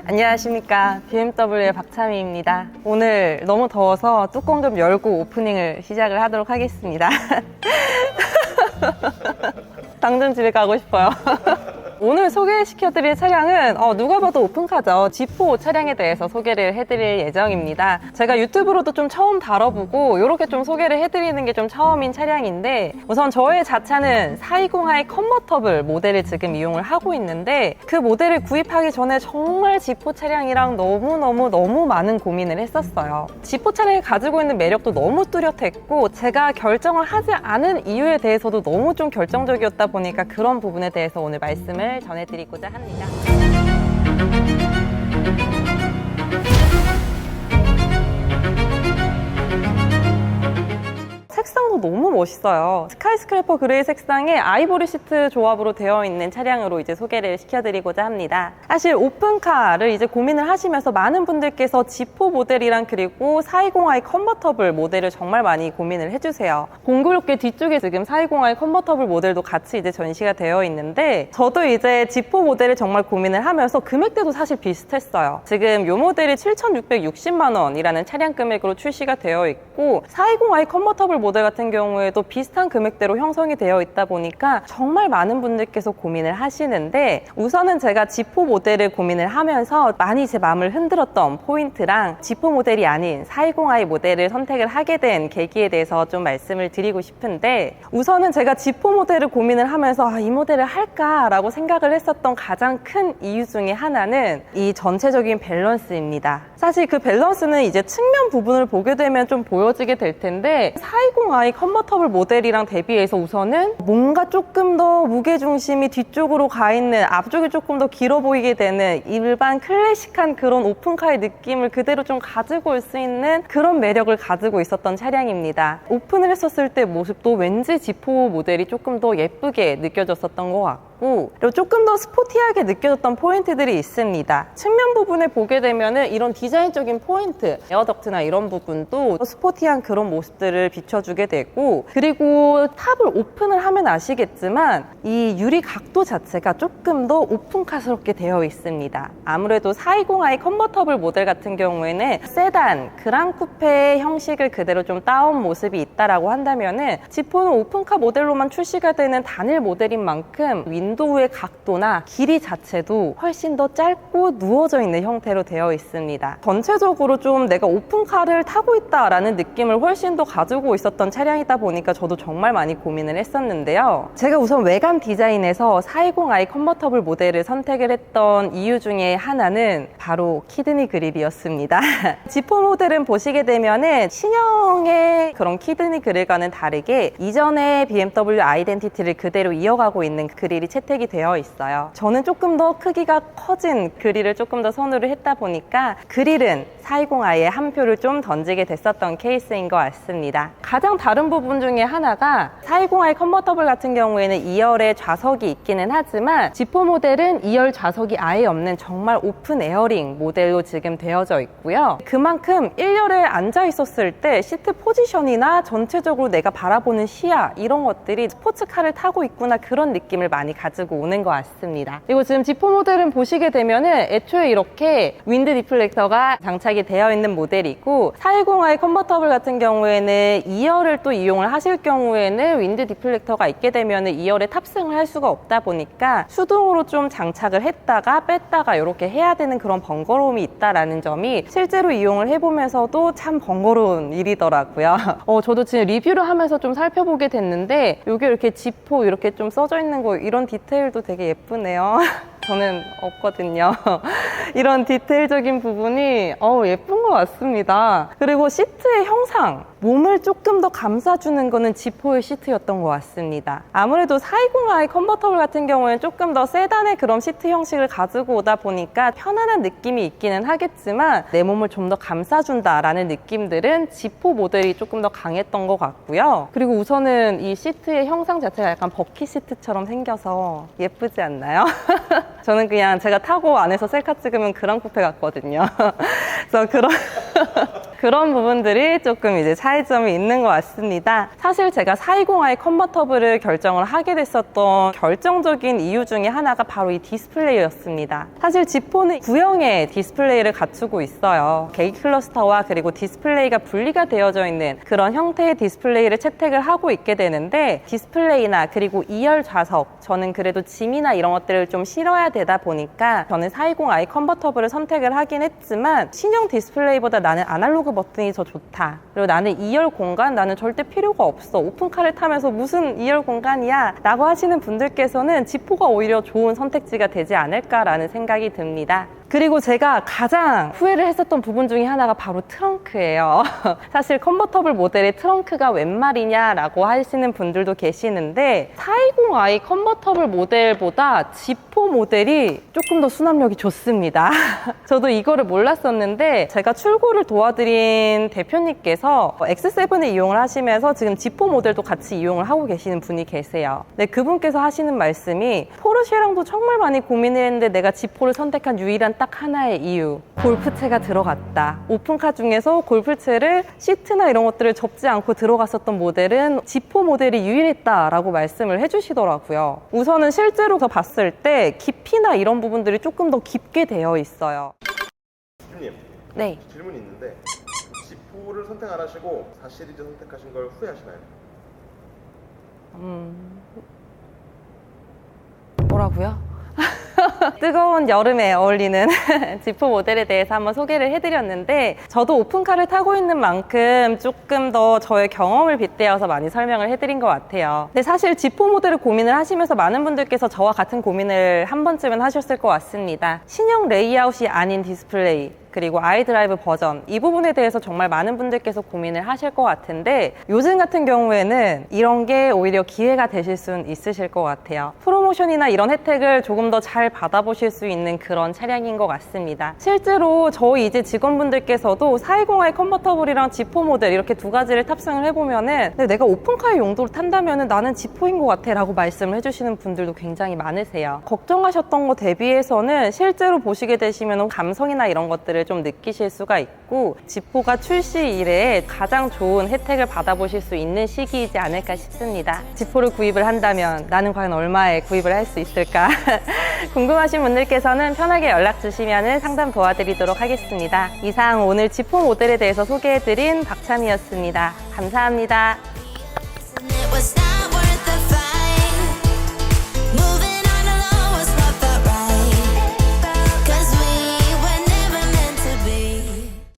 안녕하십니까, BMW의 박차미입니다. 오늘 너무 더워서 뚜껑 좀 열고 오프닝을 시작을 하도록 하겠습니다. 당장 집에 가고 싶어요. 오늘 소개시켜드릴 차량은 누가 봐도 오픈카죠. G4 차량에 대해서 소개를 해드릴 예정입니다. 제가 유튜브로도 좀 처음 다뤄보고 이렇게 좀 소개를 해드리는 게 좀 처음인 차량인데, 우선 저의 자차는 420i 컨버터블 모델을 지금 이용을 하고 있는데, 그 모델을 구입하기 전에 정말 G4 차량이랑 너무 많은 고민을 했었어요. G4 차량이 가지고 있는 매력도 너무 뚜렷했고, 제가 결정을 하지 않은 이유에 대해서도 너무 좀 결정적이었다 보니까 그런 부분에 대해서 오늘 말씀을 전해드리고자 합니다. 색상도 너무 멋있어요. 스카이스크래퍼 그레이 색상의 아이보리 시트 조합으로 되어 있는 차량으로 이제 소개를 시켜드리고자 합니다. 사실 오픈카를 이제 고민을 하시면서 많은 분들께서 G4 모델이랑 그리고 420i 컨버터블 모델을 정말 많이 고민을 해주세요. 공교롭게 뒤쪽에 지금 420i 컨버터블 모델도 같이 이제 전시가 되어 있는데, 저도 이제 G4 모델을 정말 고민을 하면서 금액대도 사실 비슷했어요. 지금 이 모델이 7,660만 원이라는 차량 금액으로 출시가 되어 있고, 420i 컨버터블 모델 같은 경우에도 비슷한 금액대로 형성이 되어 있다 보니까 정말 많은 분들께서 고민을 하시는데, 우선은 제가 G4 모델을 고민을 하면서 많이 제 마음을 흔들었던 포인트랑 G4 모델이 아닌 420i 모델을 선택을 하게 된 계기에 대해서 좀 말씀을 드리고 싶은데, 우선은 제가 G4 모델을 고민을 하면서 이 모델을 할까라고 생각을 했었던 가장 큰 이유 중에 하나는 이 전체적인 밸런스입니다. 사실 그 밸런스는 이제 측면 부분을 보게 되면 좀 보여지게 될 텐데, 420i 컨버터블 모델이랑 대비해서 우선은 뭔가 조금 더 무게중심이 뒤쪽으로 가 있는, 앞쪽이 조금 더 길어 보이게 되는 일반 클래식한 그런 오픈카의 느낌을 그대로 좀 가지고 올 수 있는 그런 매력을 가지고 있었던 차량입니다. 오픈을 했었을 때 모습도 왠지 G4 모델이 조금 더 예쁘게 느껴졌었던 것 같고, 그리고 조금 더 스포티하게 느껴졌던 포인트들이 있습니다. 측면 부분에 보게 되면은 이런 디자인적인 포인트, 에어덕트나 이런 부분도 스포티한 그런 모습들을 비춰주게 되고, 그리고 탑을 오픈을 하면 아시겠지만 이 유리 각도 자체가 조금 더 오픈카스럽게 되어 있습니다. 아무래도 420i 컨버터블 모델 같은 경우에는 세단, 그랑 쿠페의 형식을 그대로 좀 따온 모습이 있다라고 한다면은, G4는 오픈카 모델로만 출시가 되는 단일 모델인 만큼 윈도우의 각도나 길이 자체도 훨씬 더 짧고 누워져 있는 형태로 되어 있습니다. 전체적으로 좀 내가 오픈카를 타고 있다라는 느낌을 훨씬 더 가지고 있었던 차량이다 보니까 저도 정말 많이 고민을 했었는데요. 제가 우선 외관 디자인에서 420i 컨버터블 모델을 선택을 했던 이유 중에 하나는 바로 키드니 그릴이었습니다. G4 모델은 보시게 되면은 신형의 그런 키드니 그릴과는 다르게 이전의 BMW 아이덴티티를 그대로 이어가고 있는 그릴이 채택이 되어 있어요. 저는 조금 더 크기가 커진 그릴을 조금 더 선호를 했다 보니까 그릴은 420i에 한 표를 좀 던지게 됐었던 케이스인 것 같습니다. 가장 다른 부분 중에 하나가 420i 컨버터블 같은 경우에는 2열에 좌석이 있기는 하지만 G4 모델은 2열 좌석이 아예 없는 정말 오픈 에어링 모델로 지금 되어져 있고요. 그만큼 1열에 앉아 있었을 때 시트 포지션이나 전체적으로 내가 바라보는 시야, 이런 것들이 스포츠카를 타고 있구나, 그런 느낌을 많이 가지고 오는 것 같습니다. 그리고 지금 G4 모델은 보시게 되면은 애초에 이렇게 윈드 디플렉터가 장착이 되어 있는 모델이고, 420i 컨버터블 같은 경우에는 2열을 또 이용을 하실 경우에는 윈드 디플렉터가 있게 되면은 2열에 탑승을 할 수가 없다 보니까 수동으로 좀 장착을 했다가 뺐다가 이렇게 해야 되는 그런 번거로움이 있다라는 점이 실제로 이용을 해보면서도 참 번거로운 일이더라고요. 저도 지금 리뷰를 하면서 좀 살펴보게 됐는데, 이게 이렇게 G4 이렇게 좀 써져 있는 거, 이런 디테일도 되게 예쁘네요. 저는 없거든요. 이런 디테일적인 부분이 예쁜 것 같습니다. 그리고 시트의 형상, 몸을 조금 더 감싸주는 거는 G4의 시트였던 것 같습니다. 아무래도 420i 컨버터블 같은 경우에는 조금 더 세단의 그런 시트 형식을 가지고 오다 보니까 편안한 느낌이 있기는 하겠지만, 내 몸을 좀 더 감싸준다라는 느낌들은 G4 모델이 조금 더 강했던 것 같고요. 그리고 우선은 이 시트의 형상 자체가 약간 버킷 시트처럼 생겨서 예쁘지 않나요? 저는 그냥 제가 타고 안에서 셀카 찍으면 그랑 쿠페 같거든요. 그래서 그런 부분들이 조금 이제 차이점이 있는 것 같습니다. 사실 제가 420i 컨버터블을 결정을 하게 됐었던 결정적인 이유 중에 하나가 바로 이 디스플레이였습니다. 사실 지포는 구형의 디스플레이를 갖추고 있어요. 게이트 클러스터와 그리고 디스플레이가 분리가 되어져 있는 그런 형태의 디스플레이를 채택을 하고 있게 되는데, 디스플레이나 그리고 2열 좌석, 저는 그래도 짐이나 이런 것들을 좀 실어야 되다 보니까 저는 420i 컨버터블을 선택을 하긴 했지만, 신형 디스플레이보다 나는 아날로그 버튼이 더 좋다, 그리고 나는 2열 공간 나는 절대 필요가 없어, 오픈카를 타면서 무슨 2열 공간이야 라고 하시는 분들께서는 지포가 오히려 좋은 선택지가 되지 않을까라는 생각이 듭니다. 그리고 제가 가장 후회를 했었던 부분 중에 하나가 바로 트렁크예요. 사실 컨버터블 모델의 트렁크가 웬 말이냐라고 하시는 분들도 계시는데, 420i 컨버터블 모델보다 지포 모델이 조금 더 수납력이 좋습니다. 저도 이거를 몰랐었는데, 제가 출고를 도와드린 대표님께서 X7을 이용을 하시면서 지금 지포 모델도 같이 이용을 하고 계시는 분이 계세요. 네, 그분께서 하시는 말씀이, 포르쉐랑도 정말 많이 고민을 했는데 내가 지포를 선택한 유일한 딱 하나의 이유, 골프채가 들어갔다. 오픈카 중에서 골프채를 시트나 이런 것들을 접지 않고 들어갔었던 모델은 지포 모델이 유일했다라고 말씀을 해주시더라고요. 우선은 실제로 더 봤을 때 깊이나 이런 부분들이 조금 더 깊게 되어 있어요. 대표님, 네. 질문이 있는데, 지포를 선택 안 하시고 4시리즈 선택하신 걸 후회하시나요? 뭐라고요? 뜨거운 여름에 어울리는 지포 모델에 대해서 한번 소개를 해드렸는데, 저도 오픈카를 타고 있는 만큼 조금 더 저의 경험을 빗대어서 많이 설명을 해드린 것 같아요. 근데 사실 지포 모델을 고민을 하시면서 많은 분들께서 저와 같은 고민을 한 번쯤은 하셨을 것 같습니다. 신형 레이아웃이 아닌 디스플레이, 그리고 아이드라이브 버전, 이 부분에 대해서 정말 많은 분들께서 고민을 하실 것 같은데, 요즘 같은 경우에는 이런 게 오히려 기회가 되실 수는 있으실 것 같아요. 프로모션이나 이런 혜택을 조금 더 잘 받아보실 수 있는 그런 차량인 것 같습니다. 실제로 저희 이제 직원분들께서도 420i 컨버터블이랑 지포 모델 이렇게 두 가지를 탑승을 해보면은, 내가 오픈카의 용도로 탄다면은 나는 지포인 것 같아 라고 말씀을 해주시는 분들도 굉장히 많으세요. 걱정하셨던 거 대비해서는 실제로 보시게 되시면 감성이나 이런 것들을 좀 느끼실 수가 있고, 지포가 출시 이래 가장 좋은 혜택을 받아보실 수 있는 시기이지 않을까 싶습니다. 지포를 구입을 한다면 나는 과연 얼마에 구입을 할 수 있을까? 궁금하신 분들께서는 편하게 연락 주시면 상담 도와드리도록 하겠습니다. 이상 오늘 지포 모델에 대해서 소개해드린 박찬희였습니다. 감사합니다.